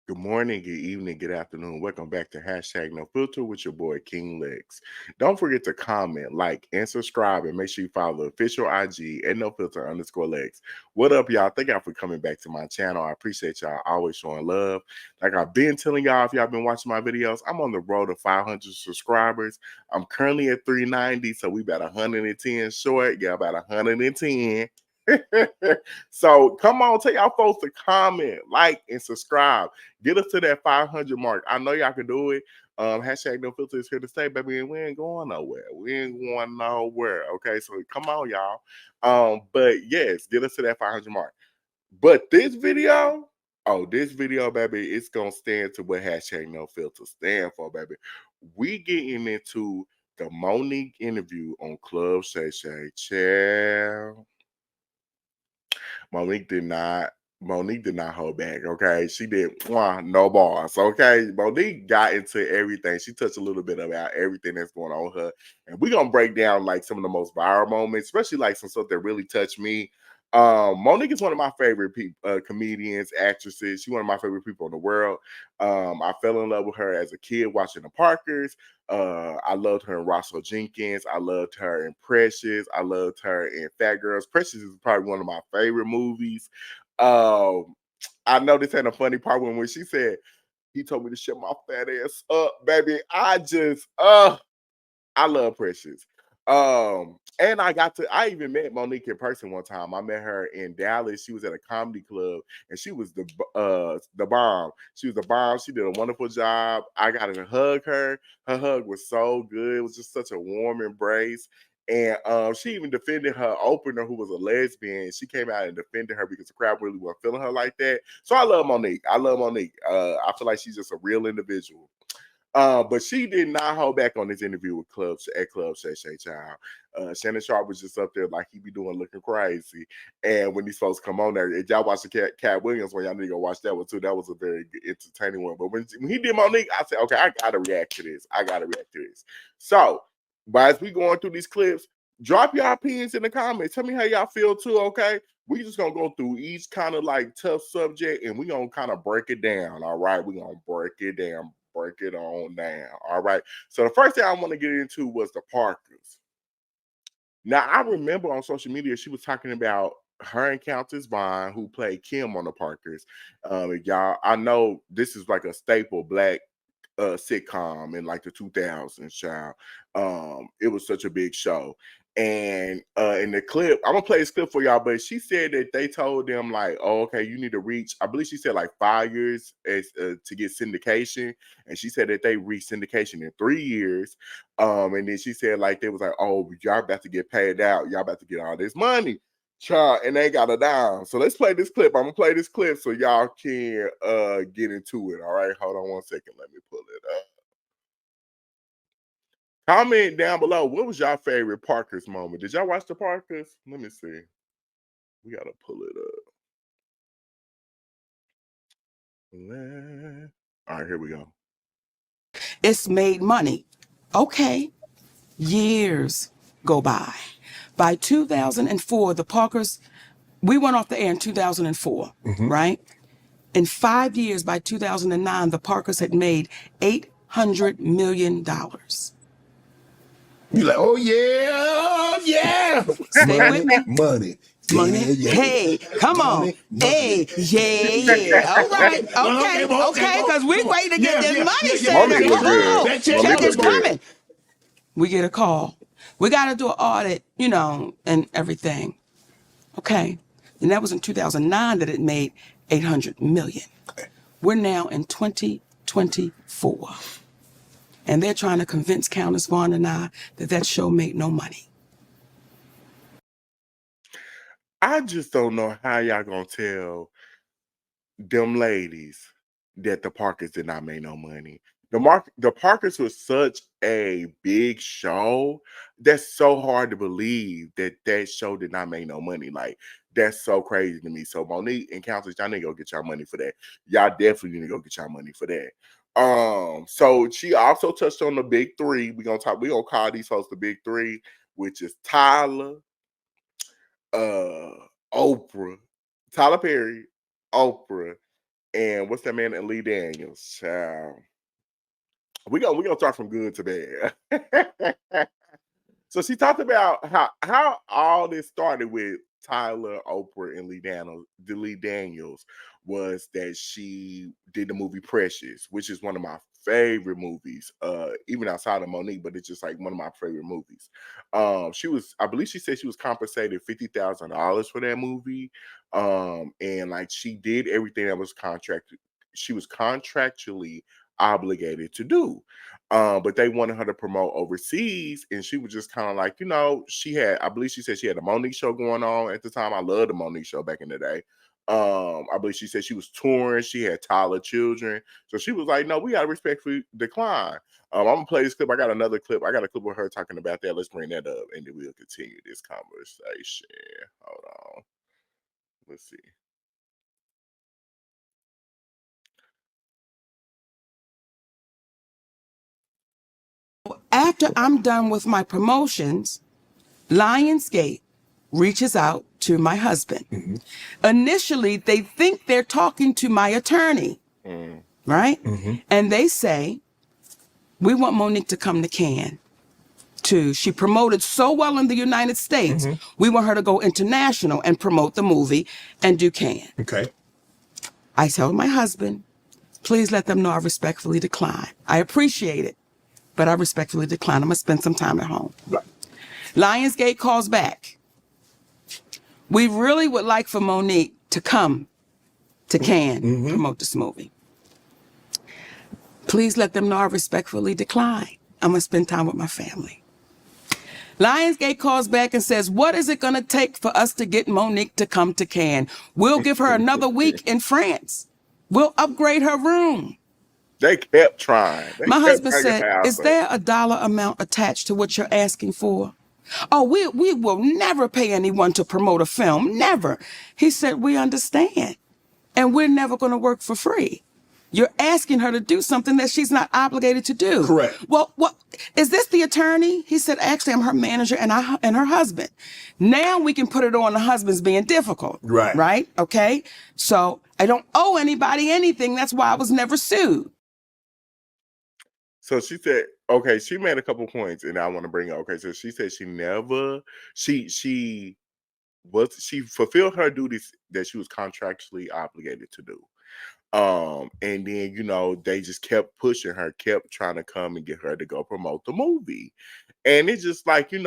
Good morning, good evening, good afternoon. Welcome back to hashtag no filter with your boy King Lex. Don't forget to comment, like, and subscribe, and make sure you follow the official IG at no filter underscore Lex. What up, y'all? Thank y'all for coming back to my channel. I appreciate y'all always showing love. Like I've been telling y'all, if y'all been watching my videos, I'm on the road to 500 subscribers. I'm currently at 390, so we about 110 short. Yeah, about 110. So come on, tell y'all folks to comment, like, and subscribe. Get us to that 500 mark. I know y'all can do it. Hashtag no filter is here to stay, baby, and we ain't going nowhere. We ain't going nowhere. Okay, so come on, y'all. But yes, get us to that 500 mark. But this video, this video, baby, it's gonna stand to what hashtag no filter stand for, baby. We getting into the Monique interview on Club Shay Shay. Chill. Monique did not. Monique did not hold back. Okay, she did no bars. Okay, Monique got into everything. She touched a little bit about everything that's going on with her, and we're gonna break down like some of the most viral moments, especially like some stuff that really touched me. Monique is one of my favorite comedians, actresses. She's one of my favorite people in the world. I fell in love with her as a kid watching the Parkers. I loved her in Russell Jenkins. I loved her in Precious. I loved her in Fat Girls. Precious is probably one of my favorite movies. Um, I know this had a funny part when she said, he told me to shut my fat ass up, baby. I love Precious. And I even met Monique in person one time. I met her in Dallas. She was at a comedy club and she was the bomb. She was the bomb. She did a wonderful job. I got to hug her. Her hug was so good. It was just such a warm embrace. And she even defended her opener, who was a lesbian. She came out and defended her because the crowd really wasn't feeling her like that. So I love Monique. I love Monique. I feel like she's just a real individual. But she did not hold back on this interview with Club Shay Shay Child. Shannon Sharp was just up there like he be doing looking crazy. And when these folks come on there, if y'all watch the Cat Williams one, y'all need to go watch that one too. That was a very good, entertaining one. But when he did Monique, I said, okay, I gotta react to this. I gotta react to this. So, but as we going through these clips, drop your opinions in the comments. Tell me how y'all feel too, okay? We just gonna go through each kind of like tough subject and we gonna kind of break it down. All right, we gonna break it on down. All right. So the first thing I want to get into was the Parkers. Now I remember on social media she was talking about her and Countess Vaughn, who played Kim on the Parkers. Y'all, I know this is like a staple black sitcom in like the 2000s, child. It was such a big show. And in the clip, I'm gonna play this clip for y'all, but she said that they told them like, oh, okay, you need to reach, I believe she said like 5 years to get syndication. And she said that they reached syndication in 3 years. And then she said like they was like, oh, y'all about to get paid out, y'all about to get all this money. Child, and they got it down. So let's play this clip. I'm gonna play this clip so y'all can get into it. All right, hold on one second. Let me pull it up. Comment down below. What was your favorite Parkers moment? Did y'all watch the Parkers? Let me see. We gotta pull it up. All right, here we go. It's made money. Okay, years go by. By 2004, the Parkers, we went off the air in 2004, right? In 5 years, by 2009, the Parkers had made $800 million. You like, oh yeah, yeah. Stay Money, with me. money. Money. Yeah, yeah, Hey, yeah. come on. Money, money. Hey, yeah. All right. Okay, because we waiting to get this money, Senator. Monique look Come good. on. That check Check Monique is look good. coming. We get a call. We got to do an audit, and everything. Okay. And that was in 2009 that it made 800 million. We're now in 2024. And they're trying to convince Countess Vaughn and I that that show made no money. I just don't know how y'all gonna tell them ladies that the Parkers did not make no money. The Parkers was such a big show. That's so hard to believe that that show did not make no money. Like that's so crazy to me. So Monique and Countess, y'all need to go get y'all money for that. Y'all definitely need to go get y'all money for that. So she also touched on the big three. We gonna call these folks the big three, which is Tyler, uh, Oprah, Tyler Perry, Oprah, and what's that man and Lee Daniels? We gonna start from good to bad. So she talked about how all this started with Tyler, Oprah, and Lee Daniels was that she did the movie Precious, which is one of my favorite movies, even outside of Monique, but it's just like one of my favorite movies. I believe she said she was compensated $50,000 for that movie. And like she did everything that was she was contractually obligated to do. But they wanted her to promote overseas, and she was just kind of like, I believe she said she had a Monique show going on at the time. I loved the Monique show back in the day. I believe she said she was touring, she had Tyler children. So she was like, no, we gotta respectfully decline. I'm gonna play this clip. I got another clip. I got a clip of her talking about that. Let's bring that up and then we'll continue this conversation. Hold on. Let's see. After I'm done with my promotions, Lionsgate reaches out to my husband. Mm-hmm. Initially, they think they're talking to my attorney, right? Mm-hmm. And they say, we want Monique to come to Cannes. She promoted so well in the United States, we want her to go international and promote the movie and do Cannes. Okay. I tell my husband, please let them know I respectfully decline. I appreciate it, but I respectfully decline. I'm going to spend some time at home. Right. Lionsgate calls back. We really would like for Monique to come to Cannes, promote this movie. Please let them know I respectfully decline. I'm going to spend time with my family. Lionsgate calls back and says, what is it going to take for us to get Monique to come to Cannes? We'll give her another week in France. We'll upgrade her room. They kept trying. My husband said, is there a dollar amount attached to what you're asking for? Oh, we will never pay anyone to promote a film. Never. He said, we understand. And we're never going to work for free. You're asking her to do something that she's not obligated to do. Correct. Well, what is this the attorney? He said, actually, I'm her manager and her husband. Now we can put it on the husband's being difficult. Right. Right? Okay. So I don't owe anybody anything. That's why I was never sued. So she said, okay, she made a couple points and I want to bring up. Okay, so she said she fulfilled her duties that she was contractually obligated to do. And then, they just kept pushing her, kept trying to come and get her to go promote the movie. And it's just like, it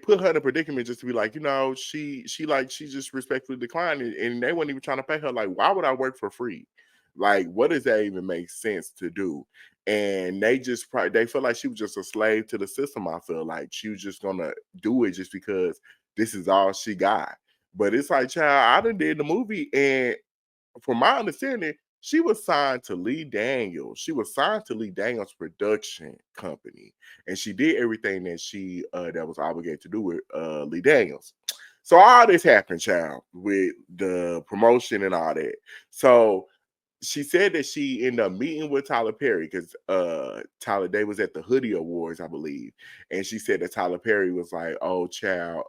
put her in a predicament just to be like, she just respectfully declined it, and they weren't even trying to pay her. Like, why would I work for free? Like, what does that even make sense to do? And they felt like she was just a slave to the system. I feel like she was just gonna do it just because this is all she got. But it's like, child, I done did the movie, and from my understanding, she was signed to Lee Daniels. She was signed to Lee Daniels' production company, and she did everything that she that was obligated to do with Lee Daniels. So all this happened, child, with the promotion and all that. So she said that she ended up meeting with Tyler Perry because they was at the Hoodie Awards, I believe, and she said that Tyler Perry was like, "Oh, child,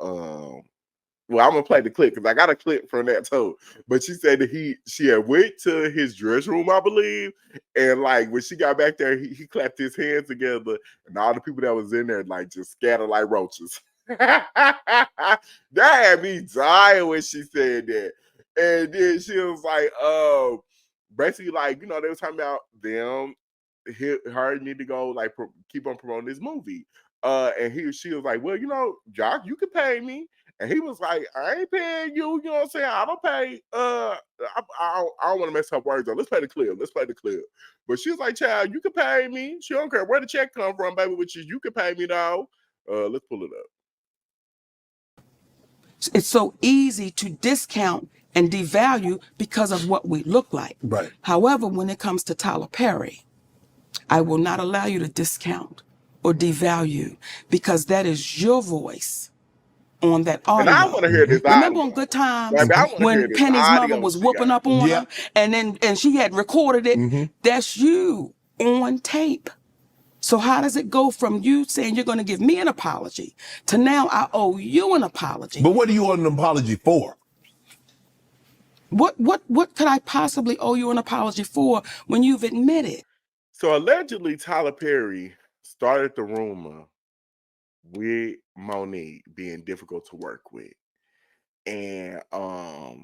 well, I'm gonna play the clip because I got a clip from that too." But she said that she had went to his dressing room, I believe, and like when she got back there, he clapped his hands together, and all the people that was in there like just scattered like roaches. That had me dying when she said that, and then she was like, basically like they were talking about them, her need to go like keep on promoting this movie, and she was like, well, Jock, you could pay me. And he was like, I ain't paying you. You know what I'm saying? I don't pay. I don't want to mess up words up. Let's play the clip. But she was like, child, you can pay me. She don't care where the check come from, baby, which is you can pay me now. Let's pull it up. It's so easy to discount and devalue because of what we look like. Right. However, when it comes to Tyler Perry, I will not allow you to discount or devalue because that is your voice on that audio. And I want to hear this. Remember on Good Times when Penny's mother was whooping up on her, and she had recorded it. That's you on tape. So how does it go from you saying you're going to give me an apology to now I owe you an apology? But what do you want an apology for? What could I possibly owe you an apology for when you've admitted? So allegedly, Tyler Perry started the rumor with Monique being difficult to work with. And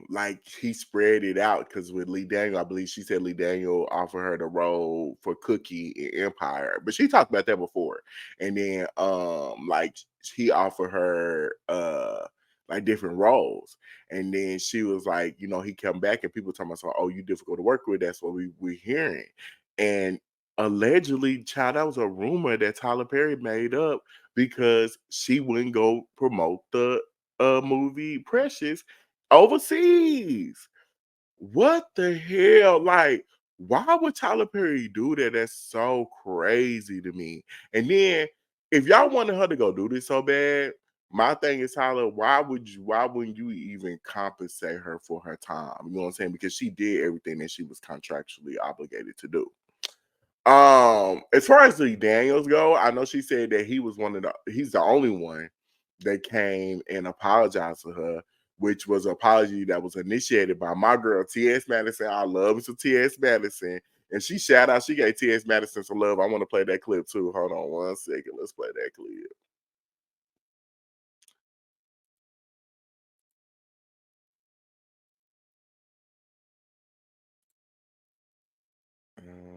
like he spread it out because with Lee Daniel, I believe she said Lee Daniel offered her the role for Cookie in Empire, but she talked about that before. And then like he offered her like different roles, and then she was like, you know, he come back and people talking about, so, oh, you difficult to work with. That's what we're hearing. And allegedly, child, that was a rumor that Tyler Perry made up because she wouldn't go promote the movie Precious overseas. What the hell? Like, why would Tyler Perry do that? That's so crazy to me. And then if y'all wanted her to go do this so bad, my thing is, Tyler, why wouldn't you even compensate her for her time? You know what I'm saying? Because she did everything that she was contractually obligated to do. As far as the Daniels go, I know she said that he's the only one that came and apologized to her, which was an apology that was initiated by my girl T.S. Madison. I love Mr. T.S. Madison. And she gave T.S. Madison some love. I want to play that clip too. Hold on one second. Let's play that clip.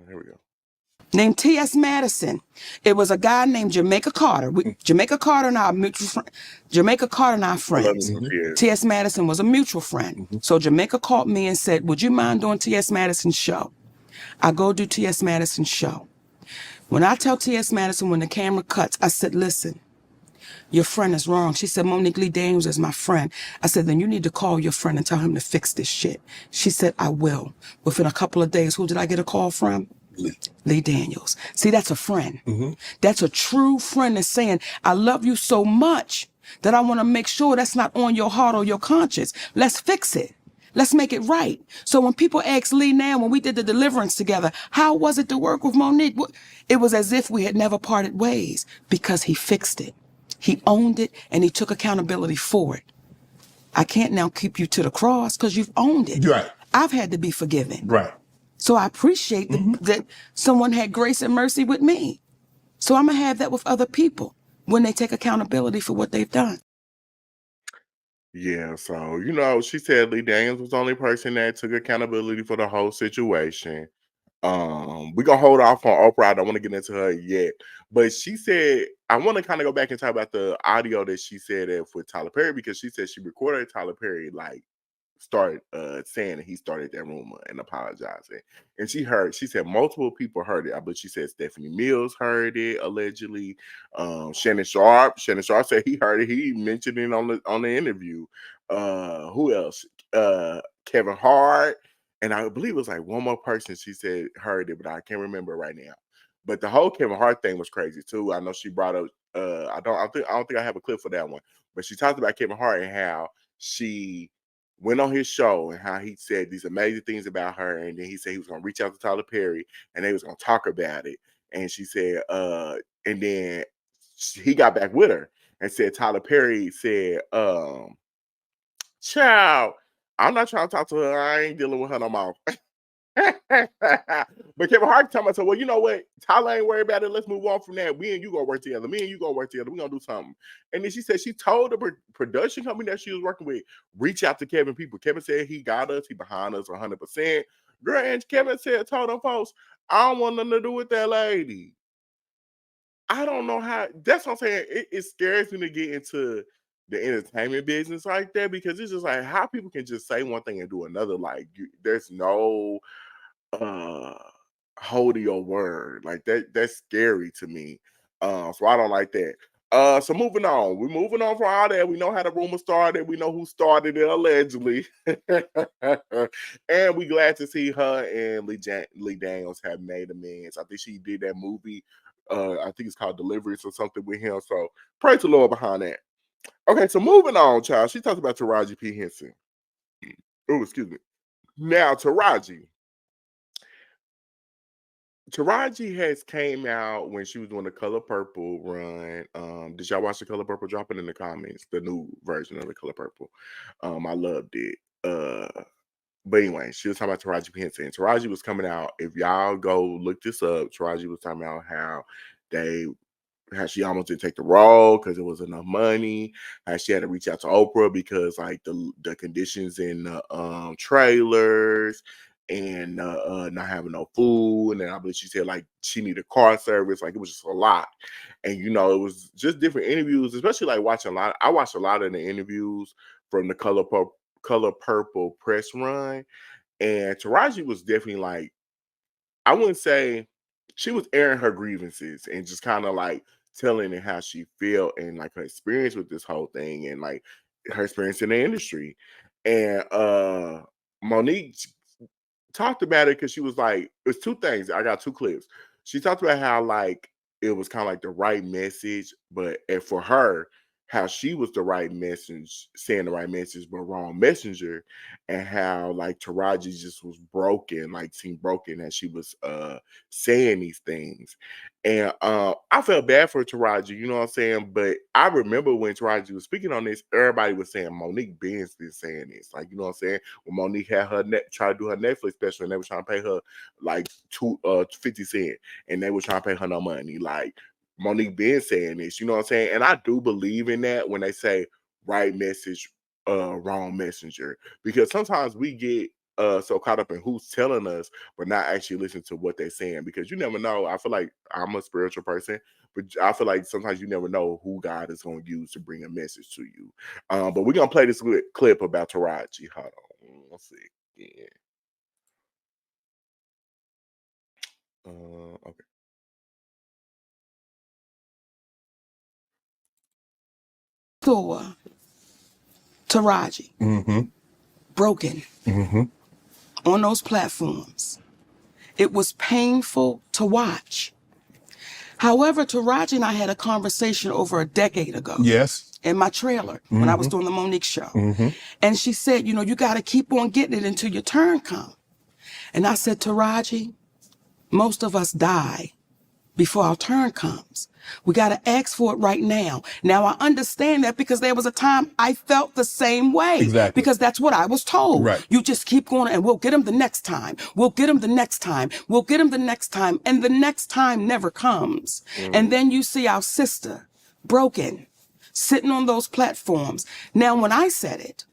Here we go. Named T.S. Madison. It was a guy named Jamaica Carter. Jamaica Carter and I are mutual friends. Jamaica Carter and I are friends. T.S. Madison was a mutual friend. So Jamaica called me and said, would you mind doing T.S. Madison's show? I go do T.S. Madison's show. When I tell T.S. Madison, when the camera cuts, I said, listen, your friend is wrong. She said, Monique Lee Daniels is my friend. I said, then you need to call your friend and tell him to fix this shit. She said, I will. Within a couple of days, who did I get a call from? Lee Daniels. See, that's a friend. That's a true friend that's saying, I love you so much that I want to make sure that's not on your heart or your conscience. Let's fix it. Let's make it right. So when people ask Lee now, when we did the deliverance together, how was it to work with Monique? It was as if we had never parted ways because he fixed it. He owned it and he took accountability for it. I can't now keep you to the cross because you've owned it. Right. I've had to be forgiven. Right. So I appreciate that someone had grace and mercy with me. So I'm going to have that with other people when they take accountability for what they've done. Yeah, so, you know, she said Lee Daniels was the only person that took accountability for the whole situation. We're gonna hold off on Oprah. I don't want to get into her yet. But she said, I want to kind of go back and talk about the audio that she said for Tyler Perry, because she said she recorded Tyler Perry like started saying that he started that rumor and apologizing. And she said multiple people heard it. I believe she said Stephanie Mills heard it allegedly. Shannon Sharp said he heard it. He mentioned it on the interview. Who else? Kevin Hart. And I believe it was like one more person she said heard it, but I can't remember right now. But the whole Kevin Hart thing was crazy too. I know she brought up I don't think I have a clip for that one, but she talked about Kevin Hart and how she went on his show and how he said these amazing things about her, and then he said he was gonna reach out to Tyler Perry and they was gonna talk about it. And she said, and then he got back with her and said Tyler Perry said, child, I'm not trying to talk to her. I ain't dealing with her no more. But Kevin Hart told me, well, you know what? Tyler ain't worried about it. Let's move on from that. Me and you gonna work together. Me and you gonna work together. We're gonna do something. And then she said she told the production company that she was working with, reach out to Kevin people. Kevin said he got us, he behind us 100%. Girl, and Kevin told them folks, I don't want nothing to do with that lady. I don't know how. That's what I'm saying. It scares me to get into the entertainment business like that, because it's just like how people can just say one thing and do another. Like there's no uh holding your word. Like that's scary to me. So I don't like that. So moving on. We're moving on from all that. We know how the rumor started. We know who started it allegedly. And we glad to see her and Lee Daniels have made amends. I think she did that movie. I think it's called Deliverance or something with him. So praise the Lord behind that. Okay, so moving on, child. She talked about Taraji P. Henson. Oh, excuse me. Now, Taraji. Taraji has came out when she was doing the Color Purple run. Did y'all watch the Color Purple? Drop it in the comments. The new version of the Color Purple. I loved it. But anyway, she was talking about Taraji P. Henson. Taraji was coming out. If y'all go look this up, Taraji was talking about how she almost didn't take the role because it was enough money. How she had to reach out to Oprah because like the conditions in the trailers and not having no food. And then I believe she said like she needed car service. Like it was just a lot. And it was just different interviews, especially like watching a lot. I watched a lot of the interviews from the Color Purple press run. And Taraji was definitely like, I wouldn't say she was airing her grievances and just kind of like telling it how she felt and like her experience with this whole thing and like her experience in the industry. And Monique talked about it because she was like, it's two things. I got two clips. She talked about how like it was kind of like the right message, but and for her, how she was the right message, saying the right message, but wrong messenger, and how like Taraji just was broken, like seemed broken as she was saying these things. And I felt bad for Taraji, you know what I'm saying? But I remember when Taraji was speaking on this, everybody was saying Monique Benz is saying this. Like, you know what I'm saying? When Monique had her try to do her Netflix special and they were trying to pay her like 50 cents and they were trying to pay her no money. Like Monique been saying this, you know what I'm saying? And I do believe in that when they say right message, wrong messenger. Because sometimes we get so caught up in who's telling us, but not actually listen to what they're saying. Because you never know. I feel like I'm a spiritual person, but I feel like sometimes you never know who God is going to use to bring a message to you. But we're gonna play this clip about Taraji. Hold on, let's see. Yeah. Okay. Saw Taraji broken on those platforms. It was painful to watch. However, Taraji and I had a conversation over a decade ago. Yes. In my trailer when I was doing the Monique show. And she said, you got to keep on getting it until your turn comes. And I said, Taraji, most of us die before our turn comes. We got to ask for it right now. Now, I understand that because there was a time I felt the same way. Exactly. Because that's what I was told. Right. You just keep going and we'll get him the next time. We'll get him the next time. We'll get him the next time. And the next time never comes. And then you see our sister broken, sitting on those platforms. Now, when I said it,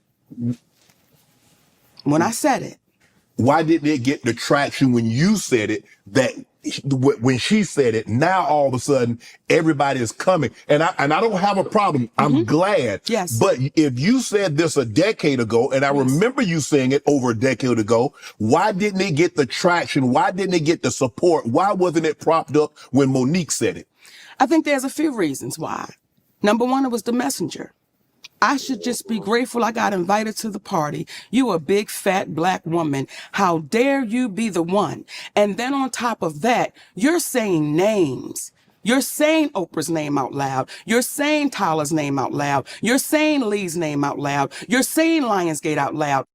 why didn't it get the traction when you said it that when she said it? Now all of a sudden everybody is coming, and I don't have a problem. I'm glad. Yes. But if you said this a decade ago, and I remember you saying it over a decade ago, why didn't it get the traction? Why didn't it get the support? Why wasn't it propped up when Monique said it? I think there's a few reasons why. Number one, it was the messenger. I should just be grateful I got invited to the party. You a big fat black woman. How dare you be the one? And then on top of that, you're saying names. You're saying Oprah's name out loud. You're saying Tyler's name out loud. You're saying Lee's name out loud. You're saying Lionsgate out loud.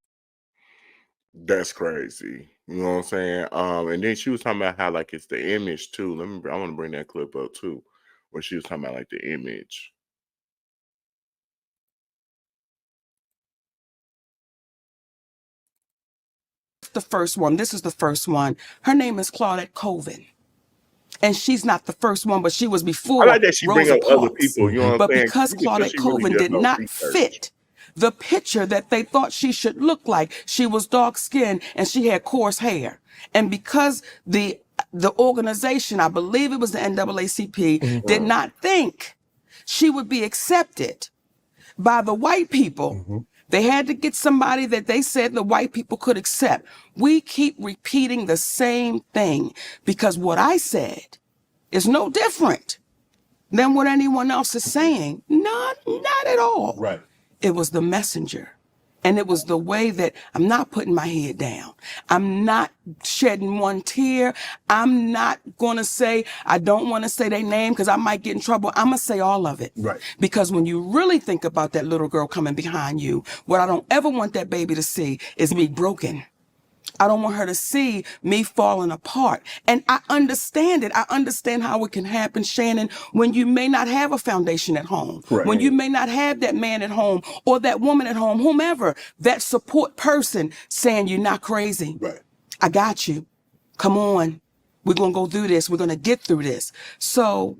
That's crazy. You know what I'm saying? And then she was talking about how like it's the image too. I want to bring that clip up too, where she was talking about like the image. The first one. This is the first one. Her name is Claudette Colvin. And she's not the first one, but she was before I like that she bring Rosa up other Parks. people. You know what But I'm saying? because Claudette Colvin did not fit the picture that they thought she should look like, she was dark skinned and she had coarse hair. And because the organization, I believe it was the NAACP, did not think she would be accepted by the white people. They had to get somebody that they said the white people could accept. We keep repeating the same thing because what I said is no different than what anyone else is saying. Not at all. Right. It was the messenger. And it was the way that I'm not putting my head down. I'm not shedding one tear. I'm not going to say, I don't want to say their name because I might get in trouble. I'm going to say all of it. Right. Because when you really think about that little girl coming behind you, what I don't ever want that baby to see is me broken. I don't want her to see me falling apart. And I understand it. I understand how it can happen, Shannon, when you may not have a foundation at home, Right. when you may not have that man at home or that woman at home, whomever, that support person saying you're not crazy. Right. I got you. Come on. We're going to go through this. We're going to get through this. So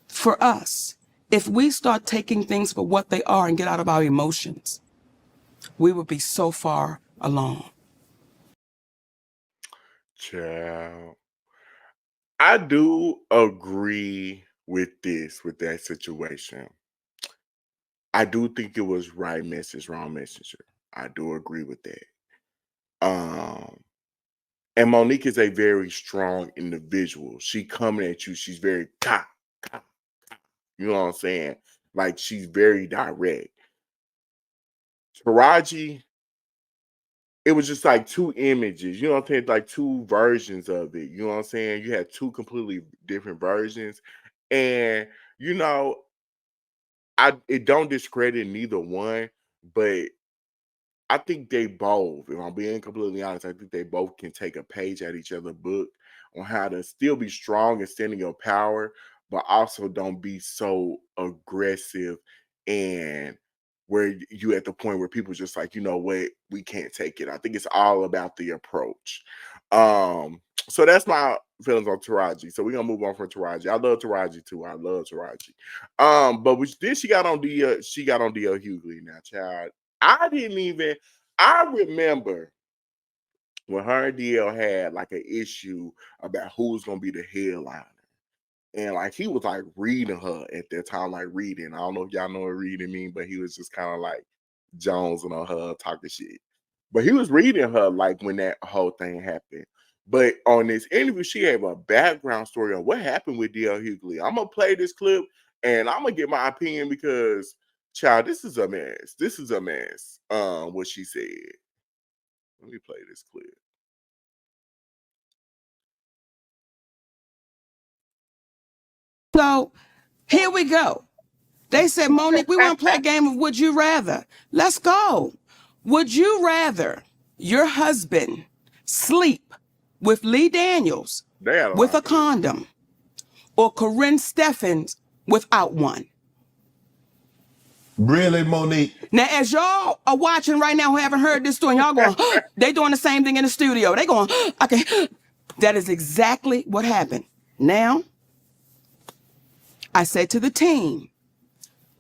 for us, if we start taking things for what they are and get out of our emotions, we would be so far along. Child, I do agree with that situation. I do think it was right message, wrong messenger. I do agree with that. And Monique is a very strong individual. She coming at you. She's very ka, ka, ka. You know what I'm saying? Like, she's very direct. Taraji, it was just like two images. You know what I'm saying? Like two versions of it. You know what I'm saying? You had two completely different versions. And, you know, it don't discredit neither one, but I think they both, if I'm being completely honest, I think they both can take a page at each other's book on how to still be strong and stand in your power, but also don't be so aggressive and where you at the point where people just like, you know what, we can't take it. I think it's all about the approach. So that's my feelings on Taraji. So we're gonna move on from Taraji. I love Taraji too. I love Taraji. But then she got on DL Hughley now, child. I didn't even. I remember when her and DL had like an issue about who was gonna be the headliner, and like he was like reading her at that time, like reading. I don't know if y'all know what reading mean, but he was just kind of like jonesing on her, talking shit. But he was reading her like when that whole thing happened. But on this interview, she gave a background story on what happened with DL Hughley. I'm gonna play this clip and I'm gonna get my opinion because, child, this is a mess. This is a mess. What she said. Let me play this clip. So here we go. They said, Monique, we want to play a game of Would You Rather. Let's go. Would you rather your husband sleep with Lee Daniels They had a with lot a of condom or Corinne Steffens without one? Really, Monique? Now, as y'all are watching right now who haven't heard this story, y'all going, they doing the same thing in the studio. They going, okay. That is exactly what happened. Now, I said to the team,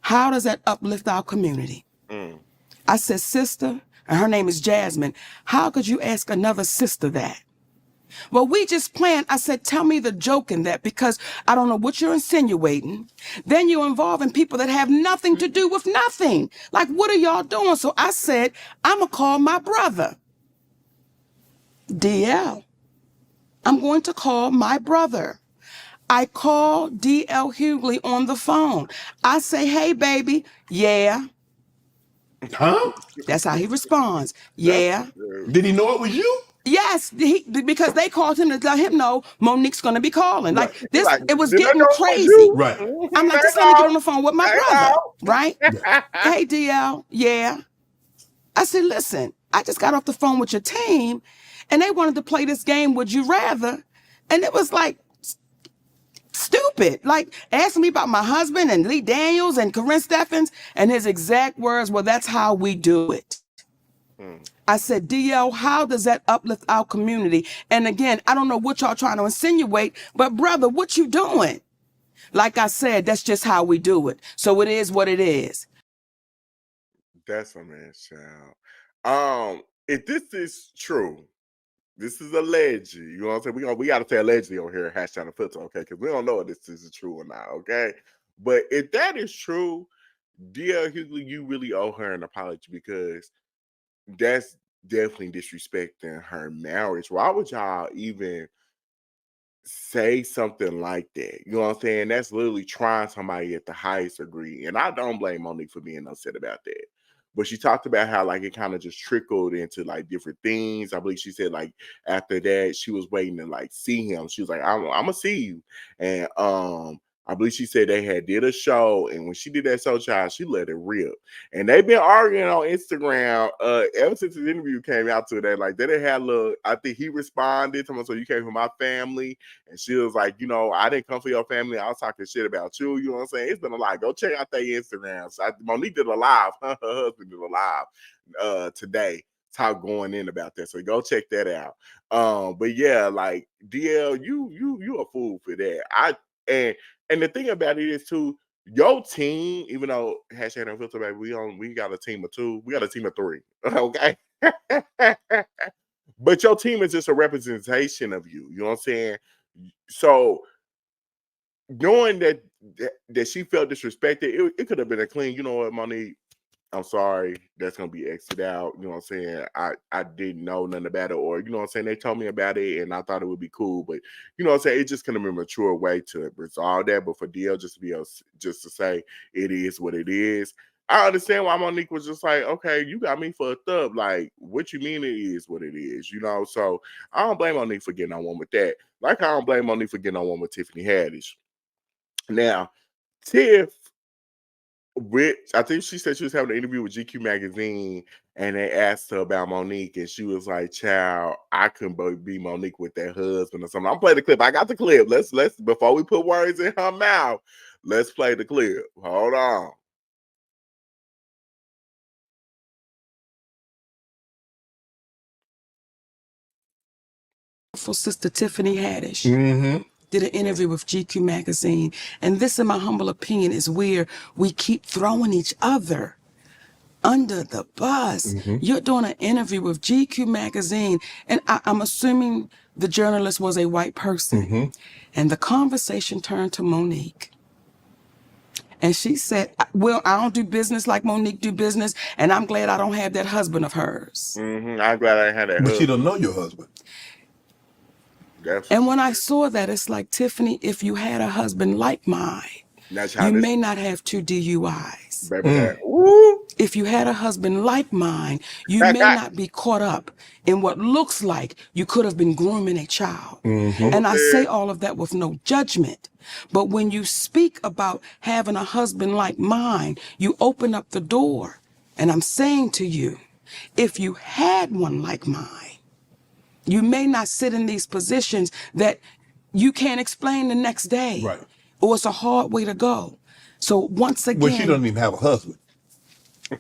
how does that uplift our community? I said, sister, and her name is Jasmine, how could you ask another sister that? Well, we just planned. I said, tell me the joke in that because I don't know what you're insinuating. Then you're involving people that have nothing to do with nothing. Like, what are y'all doing? So I said, I'm going to call my brother. DL. I'm going to call my brother. I call DL Hughley on the phone. I say, hey, baby. Yeah. Huh? That's how he responds. Yeah. Did he know it was you? Yes, because they called him to let him know Monique's going to be calling. Right. Like this, like, it was did I know getting it was crazy. you? Right. I'm like, just let me get on the phone with my brother, right? Hey, DL, yeah. I said, listen, I just got off the phone with your team, and they wanted to play this game, Would You Rather? And it was like, stupid. Like, asking me about my husband and Lee Daniels and Corinne Steffens, and his exact words, well, that's how we do it. I said, DL, how does that uplift our community? And again, I don't know what y'all trying to insinuate, but brother, what you doing? Like I said, that's just how we do it. So it is what it is. That's a man's child. If this is true, this is alleged. You know what I'm saying? We gotta say allegedly over here, hashtag the filter, okay? Because we don't know if this is true or not, okay? But if that is true, DL Hughley, you really owe her an apology because that's definitely disrespecting her marriage. Why would y'all even say something like that? You know what I'm saying? That's literally trying somebody at the highest degree. And I don't blame Monique for being upset about that. But she talked about how like it kind of just trickled into like different things. I believe she said like after that she was waiting to like see him. She was like, I'm gonna see you. And I believe she said they had did a show, and when she did that show, child, she let it rip. And they've been arguing on Instagram ever since the interview came out today. Like they didn't have little. I think he responded to me, so you came from my family, and she was like, you know, I didn't come for your family. I was talking shit about you. You know what I'm saying? It's been a lot. Go check out their Instagram. So Monique did a live. Her husband did a live today. Talk going in about that. So go check that out. But yeah, like DL, you a fool for that. And the thing about it is too, your team, even though hashtag no filter, baby, we got a team of 2, we got a team of 3. Okay. But your team is just a representation of you. You know what I'm saying? So knowing that she felt disrespected, it could have been a clean, you know what, Monique? I'm sorry, that's gonna be exited out. You know what I'm saying? I didn't know nothing about it, or you know what I'm saying, they told me about it and I thought it would be cool, but you know what I'm saying, it just couldn't be a mature way to resolve that. But for DL just to be able just to say it is what it is, I understand why Monique was just like, okay, you got me fucked up. Like, what you mean it is what it is, you know? So I don't blame Monique for getting on one with that. Like I don't blame Monique for getting on one with Tiffany Haddish. Now, Tiff, which I think she said she was having an interview with GQ magazine, and they asked her about Monique, and she was like, "Child, I couldn't be Monique with that husband or something." I'm playing the clip. I got the clip. Let's before we put words in her mouth, let's play the clip. Hold on. Sister Tiffany Haddish Mm-hmm. did an interview with GQ magazine, and this, in my humble opinion, is where we keep throwing each other under the bus. Mm-hmm. You're doing an interview with GQ magazine, and I'm assuming the journalist was a white person. Mm-hmm. And the conversation turned to Monique. And she said, well, I don't do business like Monique do business, and I'm glad I don't have that husband of hers. I'm glad I had that. But she husband. don't know your husband. That's And when I saw that, it's like, Tiffany, if you had a husband like mine, you may not have 2 DUIs. Baby, that. Woo. If you had a husband like mine, you may not be caught up in what looks like you could have been grooming a child. Mm-hmm. And I say all of that with no judgment. But when you speak about having a husband like mine, you open up the door. And I'm saying to you, if you had one like mine, you may not sit in these positions that you can't explain the next day. Right. Or it's a hard way to go. So once again. Well, she doesn't even have a husband,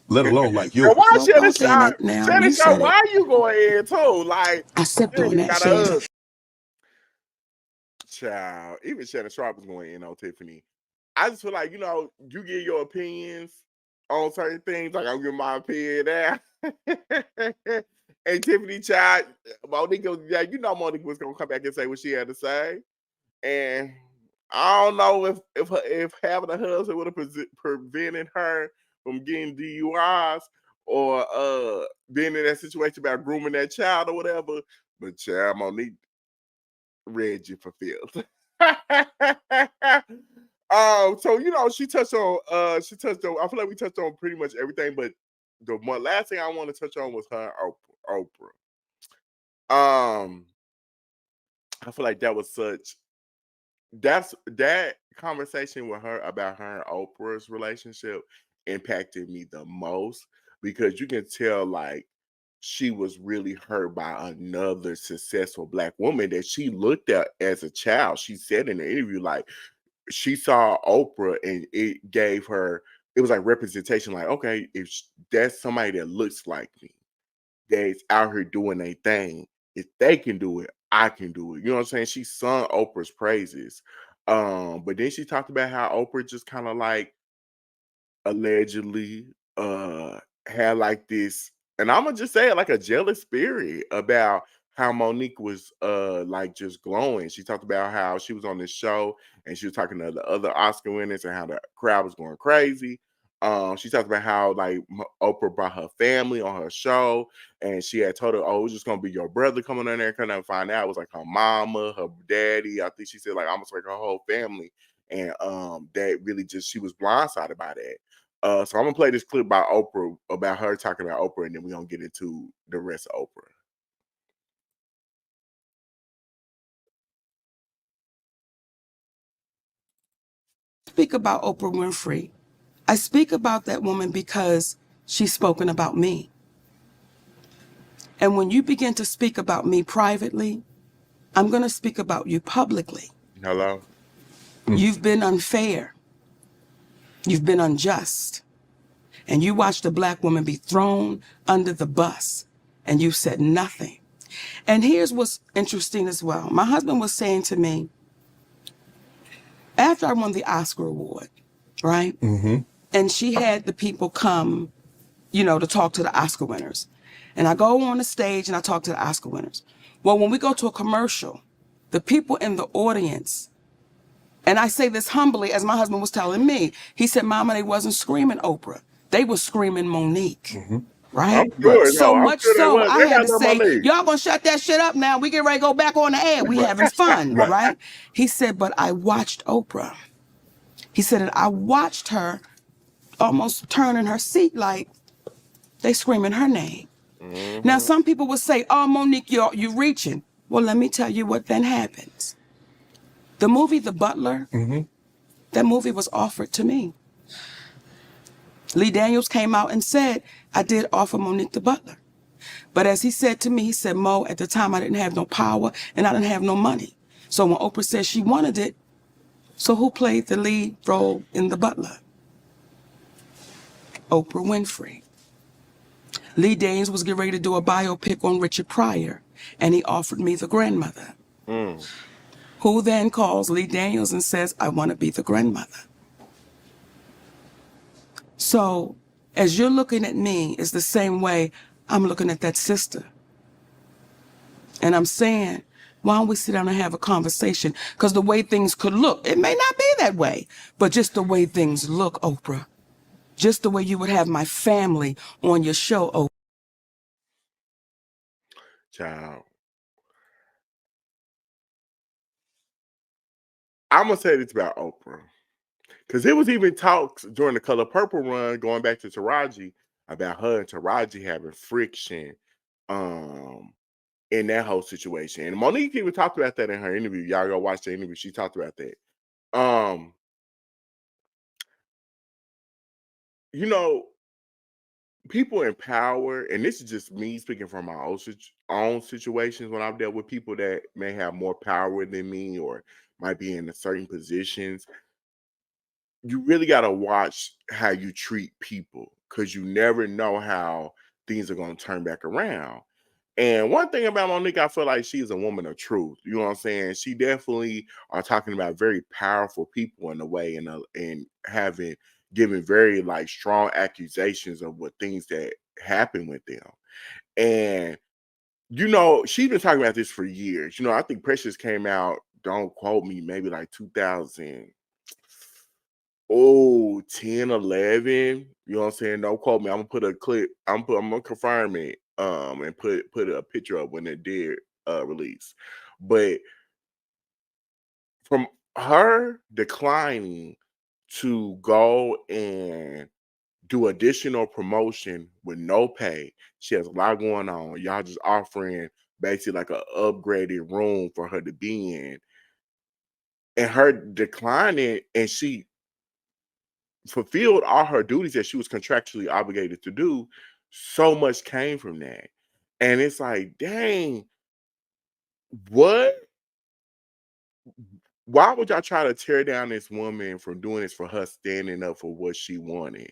let alone like Now, yours. why Well, Shelly damn Shaw? it, now Shelly you Shaw, said it. why you going in too? Like, I stepped you on that, got a Shelly. husband. Child, even Shannon Sharp is going in on Tiffany. I just feel like, you know, you give your opinions on certain things, like I'm giving my opinion now. And Tiffany Child, Monique was, yeah, you know Monique was gonna come back and say what she had to say. And I don't know if having a husband would have prevented her from getting DUIs or being in that situation about grooming that child or whatever. But child, Monique read you fulfilled. So you know, she touched on I feel like we touched on pretty much everything, but the one last thing I want to touch on was her and Oprah. I feel like that was that conversation with her about her and Oprah's relationship impacted me the most, because you can tell like she was really hurt by another successful Black woman that she looked at as a child. She said in the interview, like, she saw Oprah and it gave her, it was like representation, like, okay, if that's somebody that looks like me, that's out here doing a thing, if they can do it, I can do it. You know what I'm saying? She sung Oprah's praises. But then she talked about how Oprah just kind of like allegedly had like this, and I'm gonna just say it, like a jealous spirit about how Monique was like just glowing. She talked about how she was on this show and she was talking to the other Oscar winners and how the crowd was going crazy. She talked about how like Oprah brought her family on her show, and she had told her, "Oh, it's just gonna be your brother coming in there." Kind of find out it was like her mama, her daddy. I think she said like almost like her whole family, and that really just, she was blindsided by that. So I'm gonna play this clip by Oprah about her talking about Oprah, and then we're gonna get into the rest of Oprah. speak about Oprah Winfrey, I speak about that woman because she's spoken about me. And when you begin to speak about me privately, I'm going to speak about you publicly. Hello? You've been unfair. You've been unjust. And you watched a black woman be thrown under the bus, and you said nothing. And here's what's interesting as well. My husband was saying to me, after I won the Oscar award, right? Mm-hmm. And she had the people come, to talk to the Oscar winners. And I go on the stage and I talk to the Oscar winners. Well, when we go to a commercial, the people in the audience, and I say this humbly, as my husband was telling me, he said, Mama, they wasn't screaming Oprah. They was screaming Monique. Mm-hmm. Right? I'm sure. So No, I'm much sure they so, was. I They had got to them say, on there. y'all gonna shut that shit up now. We get ready to go back on the air. We having fun, Right. right? He said, but I watched Oprah. He said, and I watched her almost turn in her seat like they screaming her name. Mm-hmm. Now, some people would say, oh, Monique, you're reaching. Well, let me tell you what then happens. The movie The Butler, Mm-hmm. that movie was offered to me. Leedaniels came out and said, I did offer Monique the Butler. But as he said to me, he said, Mo, at the time I didn't have no power and I didn't have no money. So when Oprah said she wanted it, so who played the lead role in The Butler? Oprah Winfrey. Lee Daniels was getting ready to do a biopic on Richard Pryor, and he offered me the grandmother. Mm. Who then calls Lee Daniels and says, I want to be the grandmother. So as you're looking at me, it's the same way I'm looking at that sister. And I'm saying, why don't we sit down and have a conversation? Because the way things could look, it may not be that way, but just the way things look, Oprah. Just the way you would have my family on your show, Oprah. Child. I'm going to say this about Oprah. Because there was even talks during the Color Purple run, going back to Taraji, about her and Taraji having friction in that whole situation. And Monique even talked about that in her interview. Y'all go watch the interview. She talked about that. You know, people in power, and this is just me speaking from my own situations when I've dealt with people that may have more power than me or might be in certain positions. You really got to watch how you treat people because you never know how things are going to turn back around. And one thing about Monique, I feel like she's a woman of truth. You know what I'm saying? She definitely are talking about very powerful people in a way, and having given very like strong accusations of what things that happen with them. And she's been talking about this for years. I think Precious came out, don't quote me, maybe like 2000. 10, 11. You know what I'm saying? Don't quote me. I'm gonna put a clip. I'm gonna confirm it. And put a picture up when it did release. But from her declining to go and do additional promotion with no pay, she has a lot going on. Y'all just offering basically like an upgraded room for her to be in, and her declining, and she fulfilled all her duties that she was contractually obligated to do. So much came from that. And it's like, dang, what? Why would y'all try to tear down this woman from doing this for her standing up for what she wanted?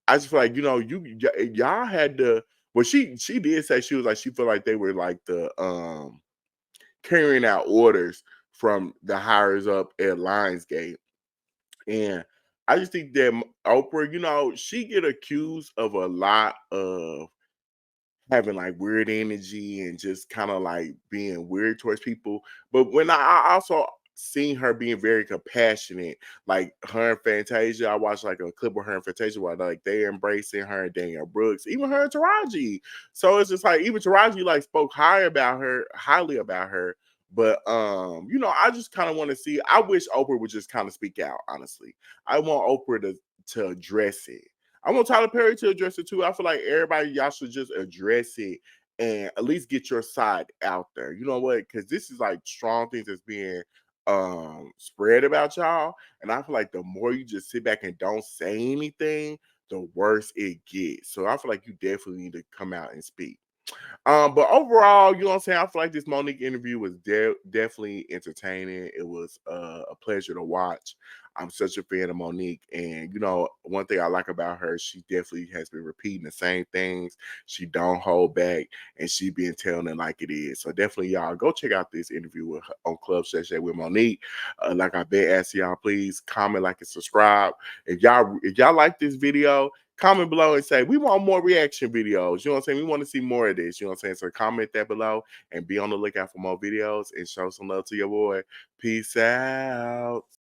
I just feel like, y'all had to, well, she did say she was like, she felt like they were like the carrying out orders from the higher up at Lionsgate. And I just think that Oprah, she get accused of a lot of having like weird energy and just kind of like being weird towards people. But when I also seen her being very compassionate, like her and Fantasia, I watched like a clip of her and Fantasia where like they embracing her and Danielle Brooks, even her and Taraji. So it's just like even Taraji like spoke highly about her. But I just kind of want to see. I wish Oprah would just kind of speak out. Honestly, I want Oprah to address it. I want Tyler Perry to address it too. I feel like everybody, y'all should just address it and at least get your side out there. You know what? Because this is like strong things that's being spread about y'all. And I feel like the more you just sit back and don't say anything, the worse it gets. So I feel like you definitely need to come out and speak. But overall, you know what I'm saying? I feel like this Monique interview was definitely entertaining. It was a pleasure to watch. I'm such a fan of Monique, and you know, one thing I like about her, she definitely has been repeating the same things. She don't hold back, and she been telling it like it is. So definitely, y'all go check out this interview with her on Club Shay Shay with Monique. Like I been asking y'all, please comment, like, and subscribe. If y'all like this video, comment below and say we want more reaction videos. You know what I'm saying? We want to see more of this. You know what I'm saying? So comment that below and be on the lookout for more videos and show some love to your boy. Peace out.